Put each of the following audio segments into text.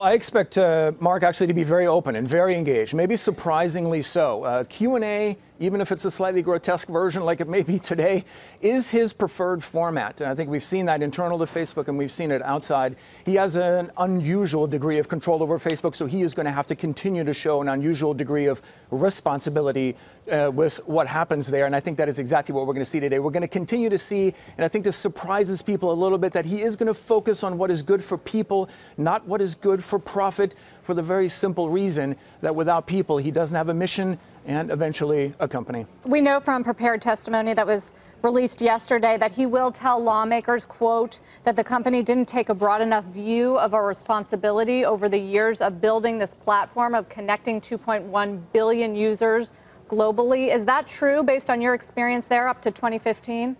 I expect Mark actually to be very open and very engaged, maybe surprisingly so. Q&A, even if it's a slightly grotesque version like it may be today, is his preferred format. And I think we've seen that internal to Facebook and we've seen it outside. He has an unusual degree of control over Facebook, so he is going to have to continue to show an unusual degree of responsibility with what happens there. And I think that is exactly what we're going to see today. We're going to continue to see, and I think this surprises people a little bit, that he is going to focus on what is good for people, not what is good for profit, for the very simple reason that without people, he doesn't have a mission and eventually a company. We know from prepared testimony that was released yesterday that he will tell lawmakers, quote, that the company didn't take a broad enough view of our responsibility over the years of building this platform of connecting 2.1 billion users globally. Is that true based on your experience there up to 2015?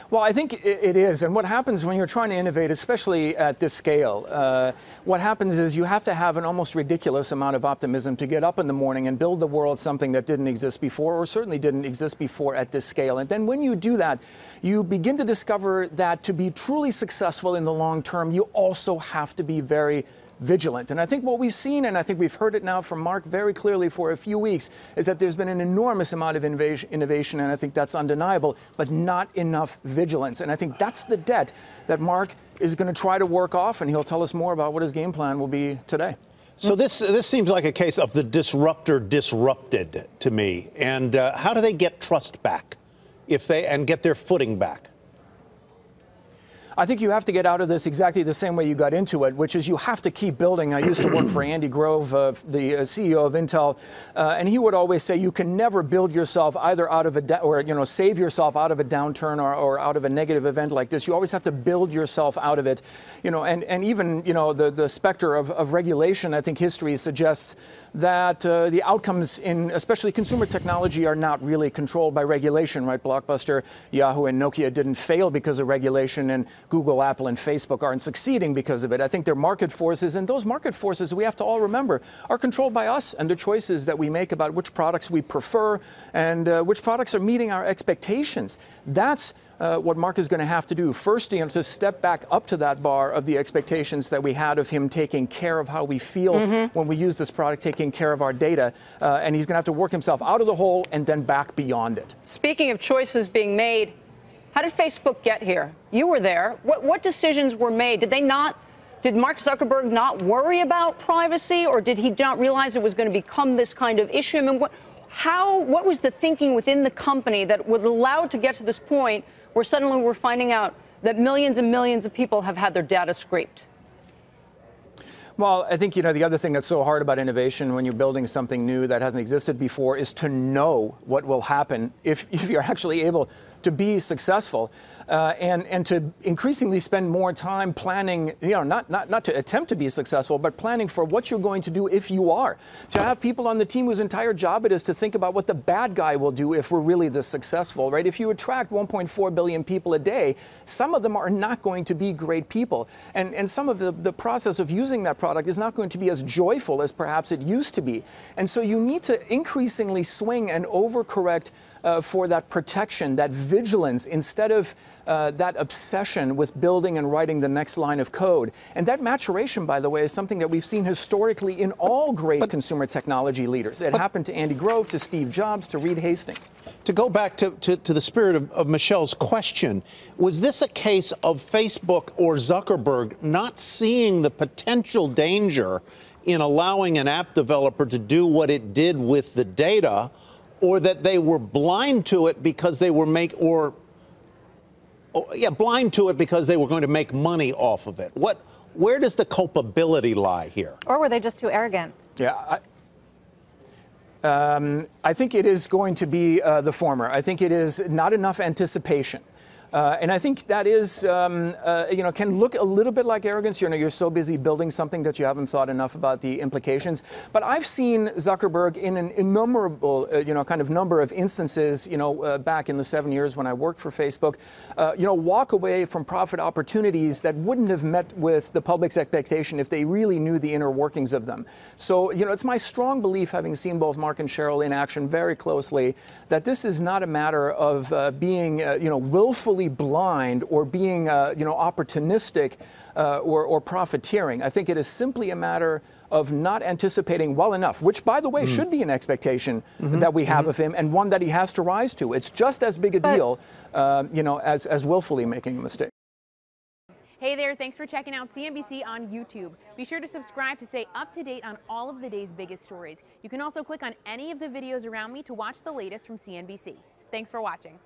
Well, I think it is. And what happens when you're trying to innovate, especially at this scale, what happens is you have to have an almost ridiculous amount of optimism to get up in the morning and build the world something that didn't exist before, or certainly didn't exist before at this scale. And then when you do that, you begin to discover that to be truly successful in the long term, you also have to be very vigilant. And I think what we've seen, and I think we've heard it now from Mark very clearly for a few weeks, is that there's been an enormous amount of innovation, and I think that's undeniable, but not enough vigilance. And I think that's the debt that Mark is going to try to work off, and he'll tell us more about what his game plan will be today. So this seems like a case of the disruptor disrupted to me. And how do they get trust back and get their footing back? I think you have to get out of this exactly the same way you got into it, which is you have to keep building. I used to work for Andy Grove, the CEO of Intel, and he would always say you can never build yourself either out of a save yourself out of a downturn or out of a negative event like this. You always have to build yourself out of it, and even the specter of regulation. I think history suggests that the outcomes in especially consumer technology are not really controlled by regulation, right? Blockbuster, Yahoo, and Nokia didn't fail because of regulation, and Google, Apple, and Facebook aren't succeeding because of it. I think they're market forces, and those market forces, we have to all remember, are controlled by us and the choices that we make about which products we prefer and which products are meeting our expectations. That's what Mark is going to have to do. First, to step back up to that bar of the expectations that we had of him taking care of how we feel when we use this product, taking care of our data. And he's going to have to work himself out of the hole and then back beyond it. Speaking of choices being made, how did Facebook get here? You were there. What decisions were made? Did Mark Zuckerberg not worry about privacy, or did he not realize it was going to become this kind of issue? I mean, what was the thinking within the company that would allow it to get to this point where suddenly we're finding out that millions and millions of people have had their data scraped? Well, I think, the other thing that's so hard about innovation when you're building something new that hasn't existed before is to know what will happen if you're actually able to be successful and to increasingly spend more time planning, not to attempt to be successful, but planning for what you're going to do if you are. To have people on the team whose entire job it is to think about what the bad guy will do if we're really this successful, right? If you attract 1.4 billion people a day, some of them are not going to be great people. And some of the process of using that product is not going to be as joyful as perhaps it used to be. And so you need to increasingly swing and overcorrect for that protection, that vigilance, instead of that obsession with building and writing the next line of code. And that maturation, by the way, is something that we've seen historically in all great consumer technology leaders. It happened to Andy Grove, to Steve Jobs, to Reed Hastings. To go back to the spirit of Michelle's question, was this a case of Facebook or Zuckerberg not seeing the potential danger in allowing an app developer to do what it did with the data, or that they were blind to it because they were blind to it because they were going to make money off of it? Where does the culpability lie here? Or were they just too arrogant? Yeah, I think it is going to be the former. I think it is not enough anticipation. And I think that is, can look a little bit like arrogance. You're so busy building something that you haven't thought enough about the implications. But I've seen Zuckerberg in an innumerable, number of instances, back in the 7 years when I worked for Facebook, walk away from profit opportunities that wouldn't have met with the public's expectation if they really knew the inner workings of them. So, it's my strong belief, having seen both Mark and Sheryl in action very closely, that this is not a matter of being, willfully willfully blind or being opportunistic or profiteering. I think it is simply a matter of not anticipating well enough, which, by the way, should be an expectation that we have of him, and one that he has to rise to. It's just as big a deal, as willfully making a mistake. Hey there, thanks for checking out CNBC on YouTube. Be sure to subscribe to stay up to date on all of the day's biggest stories. You can also click on any of the videos around me to watch the latest from CNBC. Thanks for watching.